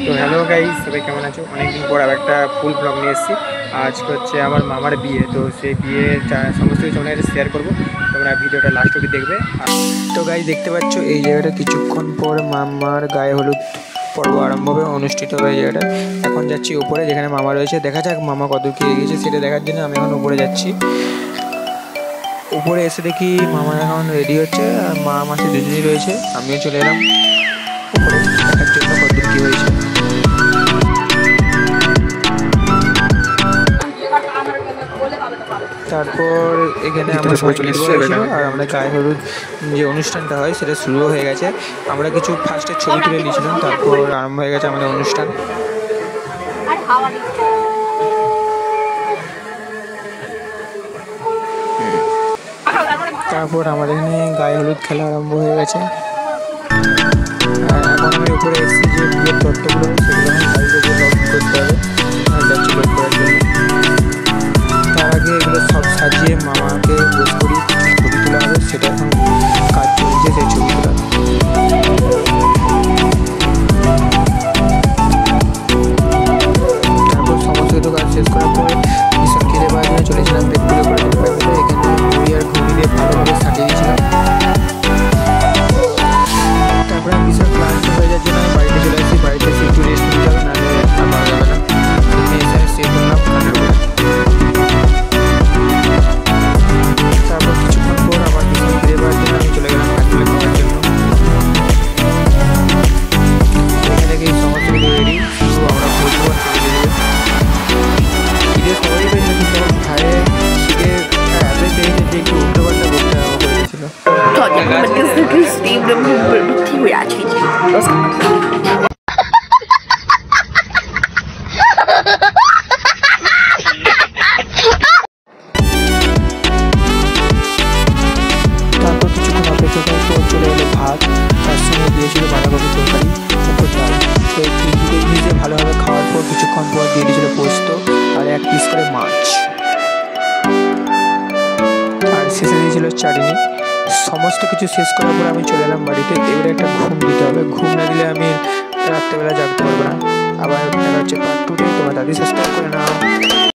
তো hello guys, সবাই কেমন আছো? অনেকদিন পর আবার একটা ফুল ব্লগ নিয়ে এসেছি। আজকে হচ্ছে আমার মামার বিয়ে, তো সেই বিয়ে সমস্ত কিছু আমরা শেয়ার করবো। তোমরা ভিডিওটা লাস্ট অবধি দেখবে। তো গাইস দেখতে পাচ্ছ এই জায়গাটা কিছুক্ষণ পর মামার গায়ে হলুদ পর্ব আরম্ভ হবে, অনুষ্ঠিত হবে এই জায়গাটা। এখন যাচ্ছি উপরে যেখানে মামা রয়েছে, দেখা যাক মামা কত কি এগিয়েছে সেটা দেখার জন্য আমি এখন উপরে যাচ্ছি। উপরে এসে দেখি মামা এখন রেডি হচ্ছে আর মা মাসে দুজনই রয়েছে। আমিও চলে এলাম উপরে দেখার জন্য কতদূর কী হয়েছে। তারপর এখানে আমরা সবাই চলে এসেছি আর আমরা গায়ে হলুদ যে অনুষ্ঠানটা হয় সেটা শুরু হয়ে গেছে। আমরা কিছু ফার্স্টে ছবি তুলে নিয়েছিলাম, তারপর আরম্ভ হয়ে গেছে আমাদের অনুষ্ঠান। তারপর আমাদের এখানে গায়ে হলুদ খেলা আরম্ভ হয়ে গেছে। আর এখন আমি উপরে এসেছি যে বিয়ের তত্ত্বগুলো সেগুলো এখন বাড়িতে গিয়ে লক করতে হবে আর যাচ্ছি লক করার জন্য। তার আগে এগুলো সব সাজিয়ে মামাকে পোজ করিয়ে ছবি তোলা হবে, সেটা এখন কাজ চলছে সেই ছবি তোলা। তারপর সমস্ত কিছু কাজ শেষ করার পরে ভীষণ খেলে পাওয়ার জন্য চলেছিলাম পেট্রোলে করে এখানে মুড়ি আর ঘুড়ি দিয়ে ভালোভাবে সাজিয়ে দিয়েছিলাম। তারপরে আমি ভীষণ ক্লান্ত হয়ে যাওয়ার জন্য আমি বাড়িতে চলে আসছি। বাড়িতে এসে একটু রেস্ট নিতে হবে, নাহলে আর পারা যাবে না। এসে স্টে করলাম খাটের উপরে। তারপর কিছুক্ষণ পর আবার ভীষণ ফিরে পাওয়ার জন্য আমি চলে গেলাম পেট্রোলে খাওয়ার জন্য। এখানে থেকে সমস্ত কিছু রেডি, শুধু আমরা বলবো আর চলে যেতে। খিদে সবাই পেয়েছে, কিন্তু আমার ভাইয়ে খিদে এত পেয়েছে যে একটু উল্টো পাল্টা করতে আরম্ভ করে দিয়েছিল। তারপর কিছুক্ষণ অপেক্ষা করার পর চলে এলো ভাত, তার সঙ্গে দিয়েছিল বাঁধাকপি তরকারি, তারপর ডাল। তো এই তিনটে জিনিসে ভালোভাবে খাওয়ার পর কিছুক্ষণ পর দিয়ে দিয়েছিল পোস্ত আর এক পিস করে মাছ, আর শেষে দিয়েছিল চাটনি। সমস্ত কিছু শেষ করার পর আমি চলে এলাম বাড়িতে। এবারে একটা ঘুম দিতে হবে, ঘুম না দিলে আমি রাত্রেবেলা জাগতে পারবো না। আবার দেখা হচ্ছে পার্ট 2-তে। তোমার দাদি সাবস্ক্রাইব করে নাও।